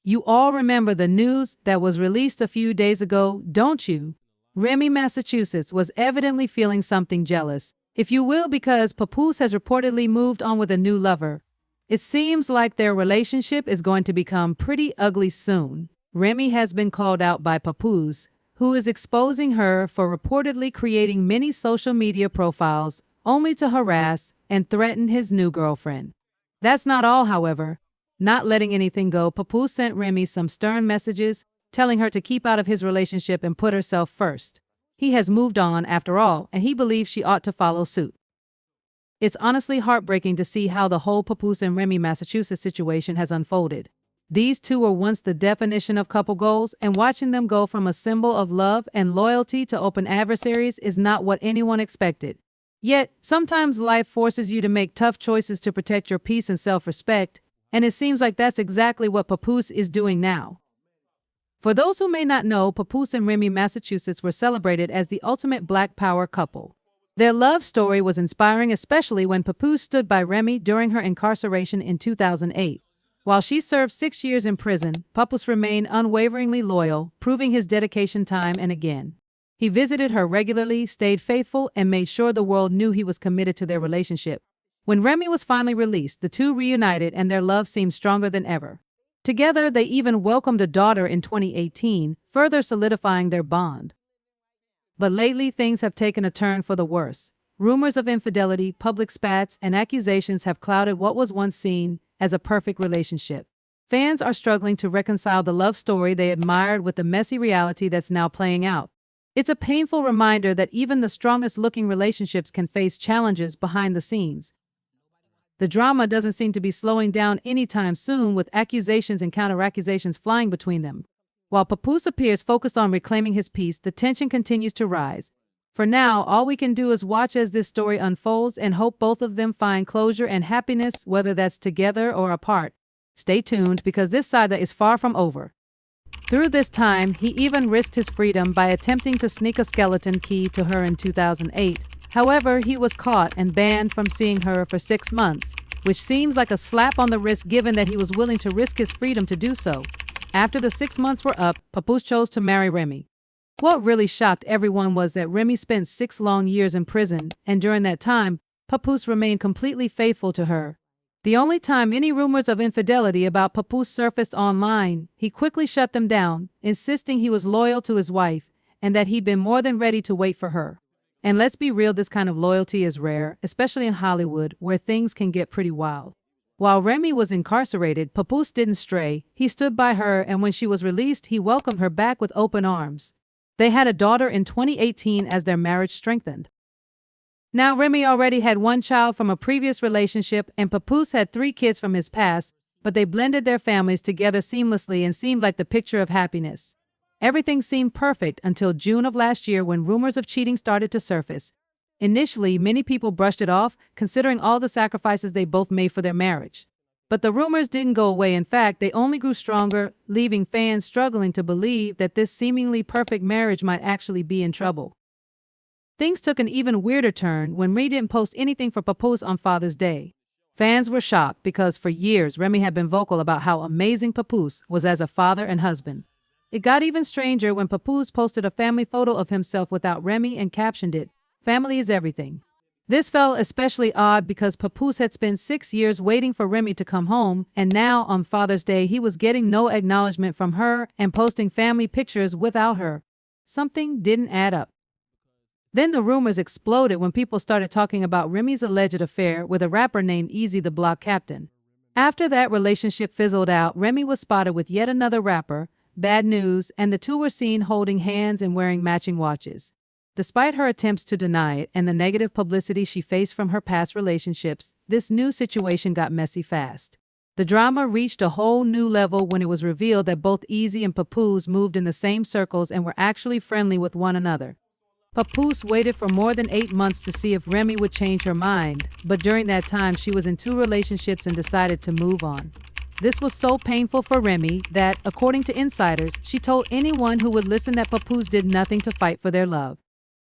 You all remember the news that was released a few days ago, don't you? Remy, Massachusetts was evidently feeling something jealous, if you will, because Papoose has reportedly moved on with a new lover. It seems like their relationship is going to become pretty ugly soon. Remy has been called out by Papoose, who is exposing her for reportedly creating many social media profiles only to harass and threaten his new girlfriend. That's not all, however. Not letting anything go, Papoose sent Remy some stern messages, telling her to keep out of his relationship and put herself first. He has moved on, after all, and he believes she ought to follow suit. It's honestly heartbreaking to see how the whole Papoose and Remy, Massachusetts situation has unfolded. These two were once the definition of couple goals, and watching them go from a symbol of love and loyalty to open adversaries is not what anyone expected. Yet, sometimes life forces you to make tough choices to protect your peace and self-respect, and it seems like that's exactly what Papoose is doing now. For those who may not know, Papoose and Remy, Massachusetts were celebrated as the ultimate Black Power couple. Their love story was inspiring, especially when Papoose stood by Remy during her incarceration in 2008. While she served 6 years in prison, Papoose remained unwaveringly loyal, proving his dedication time and again. He visited her regularly, stayed faithful, and made sure the world knew he was committed to their relationship. When Remy was finally released, the two reunited and their love seemed stronger than ever. Together, they even welcomed a daughter in 2018, further solidifying their bond. But lately, things have taken a turn for the worse. Rumors of infidelity, public spats, and accusations have clouded what was once seen as a perfect relationship. Fans are struggling to reconcile the love story they admired with the messy reality that's now playing out. It's a painful reminder that even the strongest-looking relationships can face challenges behind the scenes. The drama doesn't seem to be slowing down anytime soon, with accusations and counter-accusations flying between them. While Papoose appears focused on reclaiming his peace, the tension continues to rise. For now, all we can do is watch as this story unfolds and hope both of them find closure and happiness, whether that's together or apart. Stay tuned, because this saga is far from over. Through this time, he even risked his freedom by attempting to sneak a skeleton key to her in 2008. However, he was caught and banned from seeing her for 6 months, which seems like a slap on the wrist given that he was willing to risk his freedom to do so. After the 6 months were up, Papoose chose to marry Remy. What really shocked everyone was that Remy spent 6 long years in prison, and during that time, Papoose remained completely faithful to her. The only time any rumors of infidelity about Papoose surfaced online, he quickly shut them down, insisting he was loyal to his wife and that he'd been more than ready to wait for her. And let's be real, this kind of loyalty is rare, especially in Hollywood, where things can get pretty wild. While Remy was incarcerated, Papoose didn't stray. He stood by her, and when she was released, he welcomed her back with open arms. They had a daughter in 2018 as their marriage strengthened. Now, Remy already had 1 child from a previous relationship, and Papoose had 3 kids from his past, but they blended their families together seamlessly and seemed like the picture of happiness. Everything seemed perfect until June of last year, when rumors of cheating started to surface. Initially, many people brushed it off, considering all the sacrifices they both made for their marriage. But the rumors didn't go away. In fact, they only grew stronger, leaving fans struggling to believe that this seemingly perfect marriage might actually be in trouble. Things took an even weirder turn when Remy didn't post anything for Papoose on Father's Day. Fans were shocked because for years Remy had been vocal about how amazing Papoose was as a father and husband. It got even stranger when Papoose posted a family photo of himself without Remy and captioned it, "Family is everything." This felt especially odd because Papoose had spent 6 years waiting for Remy to come home, and now on Father's Day he was getting no acknowledgement from her and posting family pictures without her. Something didn't add up. Then the rumors exploded when people started talking about Remy's alleged affair with a rapper named Easy the Block Captain. After that relationship fizzled out, Remy was spotted with yet another rapper, Bad News, and the two were seen holding hands and wearing matching watches. Despite her attempts to deny it and the negative publicity she faced from her past relationships, this new situation got messy fast. The drama reached a whole new level when it was revealed that both Easy and Papoose moved in the same circles and were actually friendly with one another. Papoose waited for more than 8 months to see if Remy would change her mind, but during that time she was in 2 relationships and decided to move on. This was so painful for Remy that, according to insiders, she told anyone who would listen that Papoose did nothing to fight for their love.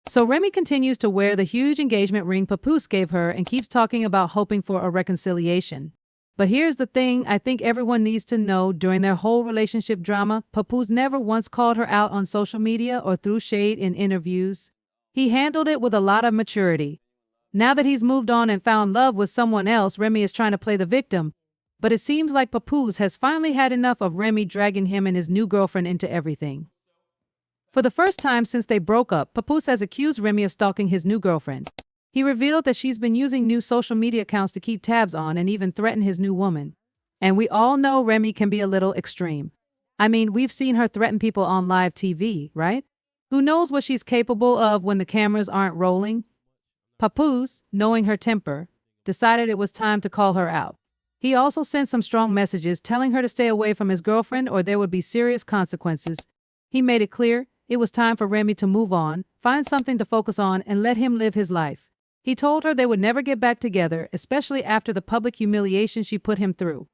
So Remy continues to wear the huge engagement ring Papoose gave her and keeps talking about hoping for a reconciliation. But here's the thing I think everyone needs to know during their whole relationship drama, Papoose never once called her out on social media or threw shade in interviews. He handled it with a lot of maturity. Now that he's moved on and found love with someone else, Remy is trying to play the victim. But it seems like Papoose has finally had enough of Remy dragging him and his new girlfriend into everything. For the first time since they broke up, Papoose has accused Remy of stalking his new girlfriend. He revealed that she's been using new social media accounts to keep tabs on and even threaten his new woman. And we all know Remy can be a little extreme. I mean, we've seen her threaten people on live TV, right? Who knows what she's capable of when the cameras aren't rolling? Papoose, knowing her temper, decided it was time to call her out. He also sent some strong messages telling her to stay away from his girlfriend or there would be serious consequences. He made it clear it was time for Remy to move on, find something to focus on, and let him live his life. He told her they would never get back together, especially after the public humiliation she put him through.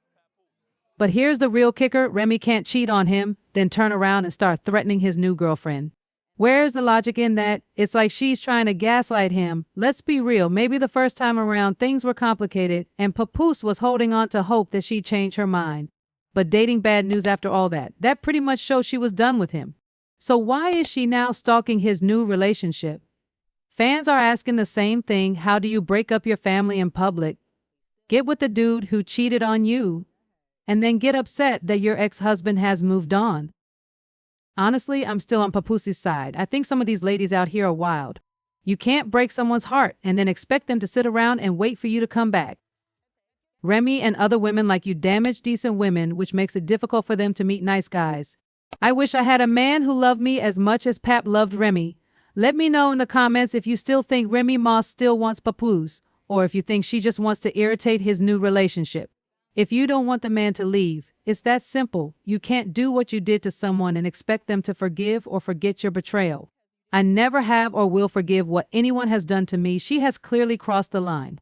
But here's the real kicker, Remy can't cheat on him, then turn around and start threatening his new girlfriend. Where's the logic in that? It's like she's trying to gaslight him. Let's be real, maybe the first time around things were complicated and Papoose was holding on to hope that she'd change her mind. But dating bad news after all that pretty much shows she was done with him. So why is she now stalking his new relationship? Fans are asking the same thing. How do you break up your family in public? Get with the dude who cheated on you, and then get upset that your ex-husband has moved on. Honestly, I'm still on Papoose's side. I think some of these ladies out here are wild. You can't break someone's heart and then expect them to sit around and wait for you to come back. Remy and other women like you damage decent women, which makes it difficult for them to meet nice guys. I wish I had a man who loved me as much as Pap loved Remy. Let me know in the comments if you still think Remy Ma still wants Papoose, or if you think she just wants to irritate his new relationship. If you don't want the man to leave, it's that simple. You can't do what you did to someone and expect them to forgive or forget your betrayal. I never have or will forgive what anyone has done to me. She has clearly crossed the line.